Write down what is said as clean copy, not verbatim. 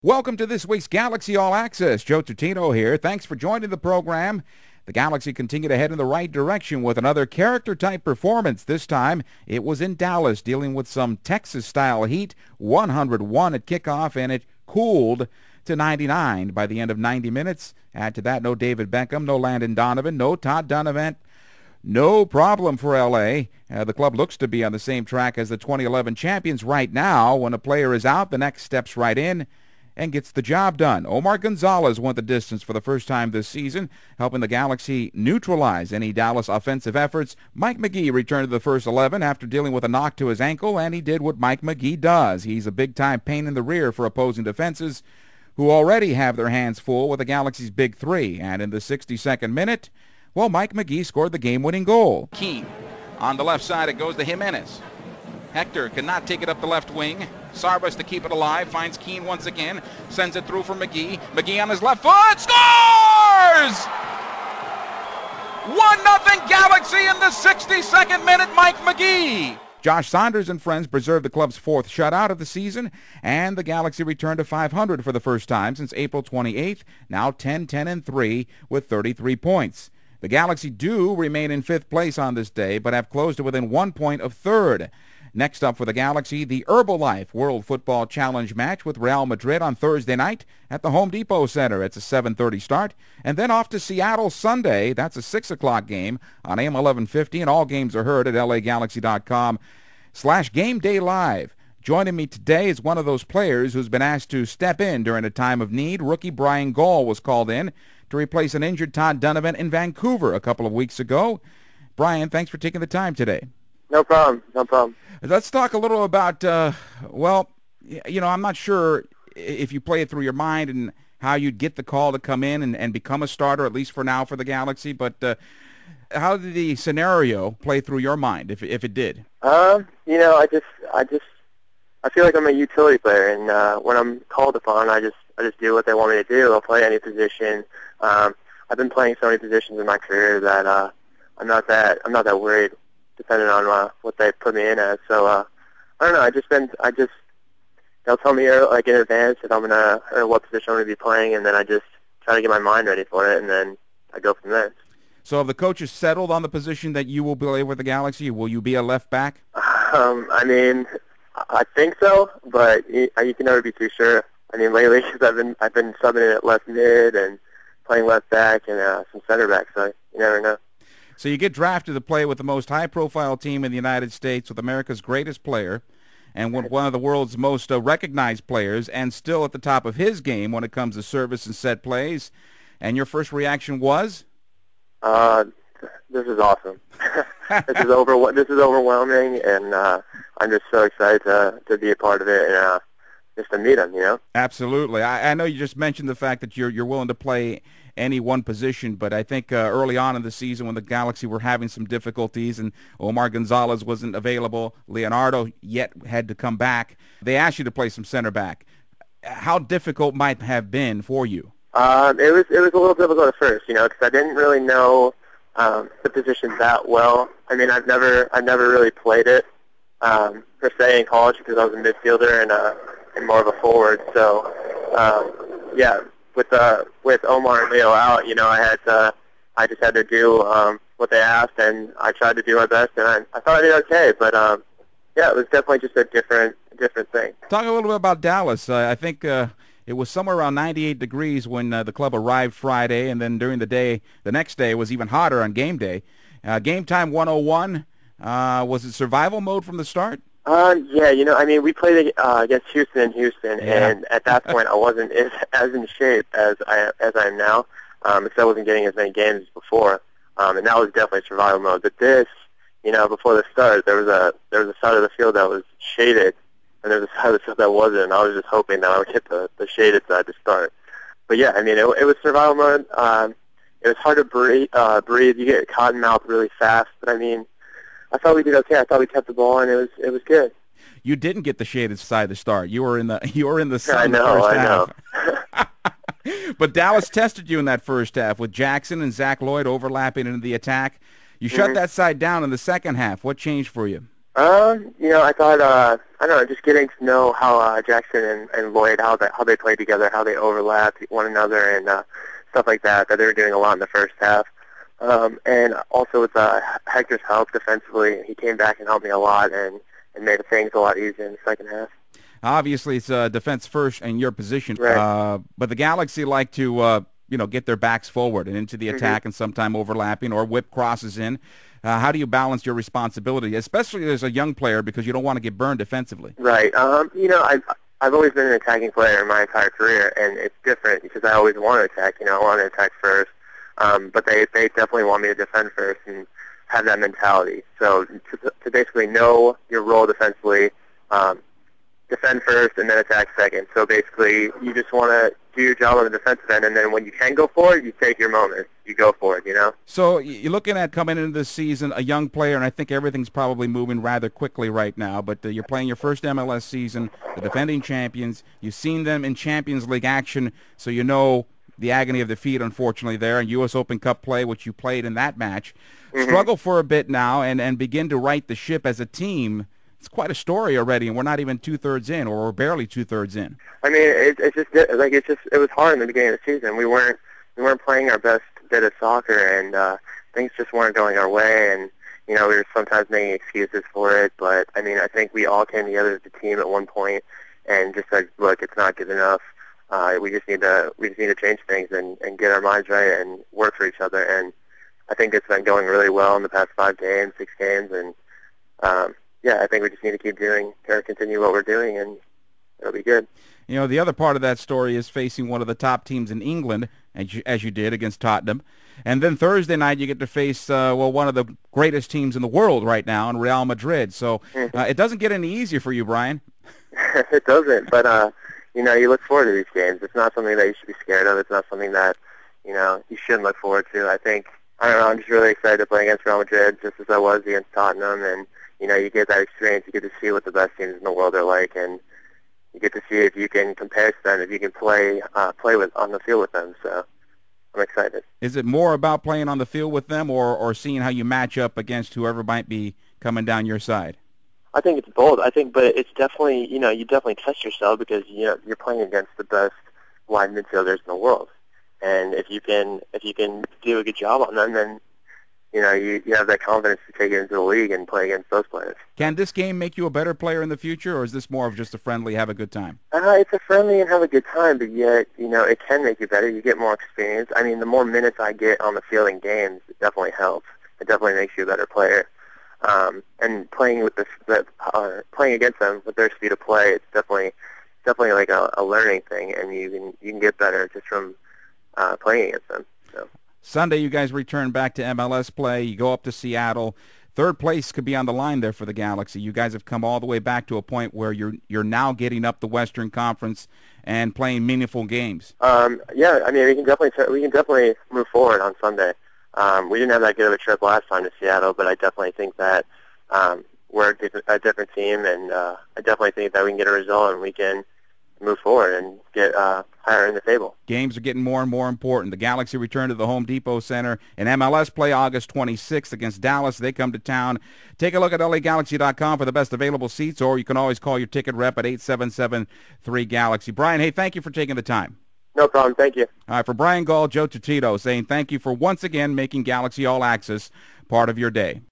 Welcome to this week's Galaxy All Access. Joe Tutino here. Thanks for joining the program. The Galaxy continue to head in the right direction with another character-type performance. This time, it was in Dallas, dealing with some Texas-style heat. 101 at kickoff, and it cooled to 99 by the end of 90 minutes. Add to that, no David Beckham, no Landon Donovan, no Todd Dunivant. No problem for L.A. The club looks to be on the same track as the 2011 champions right now. When a player is out, the next steps right in and gets the job done. Omar Gonzalez went the distance for the first time this season, helping the Galaxy neutralize any Dallas offensive efforts. Mike McGee returned to the first 11 after dealing with a knock to his ankle, and he did what Mike McGee does. He's a big-time pain in the rear for opposing defenses who already have their hands full with the Galaxy's big three. And in the 62nd minute, well, Mike McGee scored the game-winning goal. Keane on the left side, it goes to Jimenez. Hector cannot take it up the left wing. Sarbas to keep it alive, finds Keane once again, sends it through for McGee. McGee on his left foot, scores! 1-0 Galaxy in the 62nd minute, Mike McGee. Josh Saunders and friends preserved the club's fourth shutout of the season, and the Galaxy returned to 500 for the first time since April 28th, now 10-10-3 with 33 points. The Galaxy do remain in fifth place on this day, but have closed to within 1 point of third. Next up for the Galaxy, the Herbalife World Football Challenge match with Real Madrid on Thursday night at the Home Depot Center. It's a 7:30 start. And then off to Seattle Sunday. That's a 6 o'clock game on AM 1150, and all games are heard at lagalaxy.com/GameDayLive. Joining me today is one of those players who's been asked to step in during a time of need. Rookie Bryan Gaul was called in to replace an injured Todd Dunivant in Vancouver a couple of weeks ago. Bryan, thanks for taking the time today. No problem. Let's talk a little about, well, you know, I'm not sure if you play it through your mind and how you'd get the call to come in and become a starter, at least for now, for the Galaxy, but how did the scenario play through your mind, if it did? You know, I feel like I'm a utility player, and when I'm called upon, I just do what they want me to do. I'll play any position. I've been playing so many positions in my career that I'm not that worried, depending on what they put me in as. So I don't know. They'll tell me like in advance that or what position I'm gonna be playing, and then I just try to get my mind ready for it, and then I go from there. So have the coaches settled on the position that you will play with the Galaxy? Will you be a left back? I mean, I think so, but you can never be too sure. I mean, lately, because I've been subbing in at left mid and playing left back and some center back, so you never know. So you get drafted to play with the most high-profile team in the United States, with America's greatest player, and one of the world's most recognized players, and still at the top of his game when it comes to service and set plays. And your first reaction was? This is awesome. This is overwhelming, and I'm just so excited to be a part of it and just to meet him, you know? Absolutely. I know you just mentioned the fact that you're willing to play any one position, but I think early on in the season when the Galaxy were having some difficulties and Omar Gonzalez wasn't available, Leonardo yet had to come back, they asked you to play some center back. How difficult might have been for you? It was a little difficult at first, you know, because I didn't really know the position that well. I mean, I've never really played it per se in college because I was a midfielder and more of a forward. So yeah. With Omar and Leo out, you know, I just had to do what they asked, and I tried to do my best, and I thought I did okay. But yeah, it was definitely just a different thing. Talk a little bit about Dallas. I think it was somewhere around 98 degrees when the club arrived Friday, and then during the next day, it was even hotter on game day. Game time 101. Was it survival mode from the start? Yeah, you know, I mean, we played against Houston, and at that point, I wasn't as in shape as I am now, because I wasn't getting as many games as before, and that was definitely survival mode. But this, you know, before the start, there was a side of the field that was shaded, and there was a side of the field that wasn't, and I was just hoping that I would hit the shaded side to start. But yeah, I mean, it was survival mode. It was hard to breathe. You get cotton mouth really fast, but I mean, I thought we did okay. I thought we kept the ball, and it was good. You didn't get the shaded side to start. You were in the sun. I know. But Dallas tested you in that first half with Jackson and Zach Lloyd overlapping into the attack. You shut that side down in the second half. What changed for you? You know, I thought I don't know, just getting to know how Jackson and Lloyd, how they play together, how they overlap one another, and stuff like that they were doing a lot in the first half. And also with Hector's help defensively, he came back and helped me a lot and made things a lot easier in the second half. Obviously, it's defense first in your position, right. But the Galaxy like to get their backs forward and into the attack and sometime overlapping or whip crosses in. How do you balance your responsibility, especially as a young player, because you don't want to get burned defensively? Right. I've always been an attacking player my entire career, and it's different because I always want to attack. I want to attack first. But they definitely want me to defend first and have that mentality. So to basically know your role defensively, defend first and then attack second. So basically, you just want to do your job on the defensive end, and then when you can go for it, you take your moment. You go for it, So you're looking at coming into this season, a young player, and I think everything's probably moving rather quickly right now, but you're playing your first MLS season, the defending champions. You've seen them in Champions League action, so you know the agony of defeat, unfortunately, there, and U.S. Open Cup play, which you played in that match. Struggle for a bit now and begin to right the ship as a team. It's quite a story already, and we're not even two-thirds in, or we're barely two-thirds in. I mean, it was hard in the beginning of the season. We weren't playing our best bit of soccer, and things just weren't going our way, and we were sometimes making excuses for it. But I mean, I think we all came together as a team at one point and just said, "Look, it's not good enough. We just need to change things and get our minds right and work for each other." And I think it's been going really well in the past 6 games, and I think we just need to continue what we're doing, and it'll be good. The other part of that story is facing one of the top teams in England, as you did against Tottenham. And then Thursday night you get to face, one of the greatest teams in the world right now in Real Madrid. So it doesn't get any easier for you, Bryan. It doesn't, but, you look forward to these games. It's not something that you should be scared of. It's not something that, you shouldn't look forward to. I don't know, I'm just really excited to play against Real Madrid, just as I was against Tottenham, and you get that experience. You get to see what the best teams in the world are like, and you get to see if you can compare to them, if you can play on the field with them. So I'm excited. Is it more about playing on the field with them, or seeing how you match up against whoever might be coming down your side? I think it's both. But it's definitely, you definitely test yourself because you're playing against the best wide midfielders in the world, and if you can do a good job on them, then you have that confidence to take it into the league and play against those players. Can this game make you a better player in the future, or is this more of just a friendly, have a good time? It's a friendly and have a good time, but yet, it can make you better. You get more experience. I mean, the more minutes I get on the field in games, it definitely helps. It definitely makes you a better player. And playing against them with their speed of play, it's definitely like a learning thing, and you can get better just from playing against them. So. Sunday, you guys return back to MLS play. You go up to Seattle. Third place could be on the line there for the Galaxy. You guys have come all the way back to a point where you're now getting up the Western Conference and playing meaningful games. I mean, we can definitely move forward on Sunday. We didn't have that good of a trip last time to Seattle, but I definitely think that we're a different team, and I definitely think that we can get a result and we can move forward and get higher in the table. Games are getting more and more important. The Galaxy return to the Home Depot Center in MLS play August 26th against Dallas. They come to town. Take a look at LAGalaxy.com for the best available seats, or you can always call your ticket rep at 877-3GALAXY. Bryan, hey, thank you for taking the time. No problem. Thank you. All right, for Bryan Gaul, Joe Tutino saying thank you for once again making Galaxy All Access part of your day.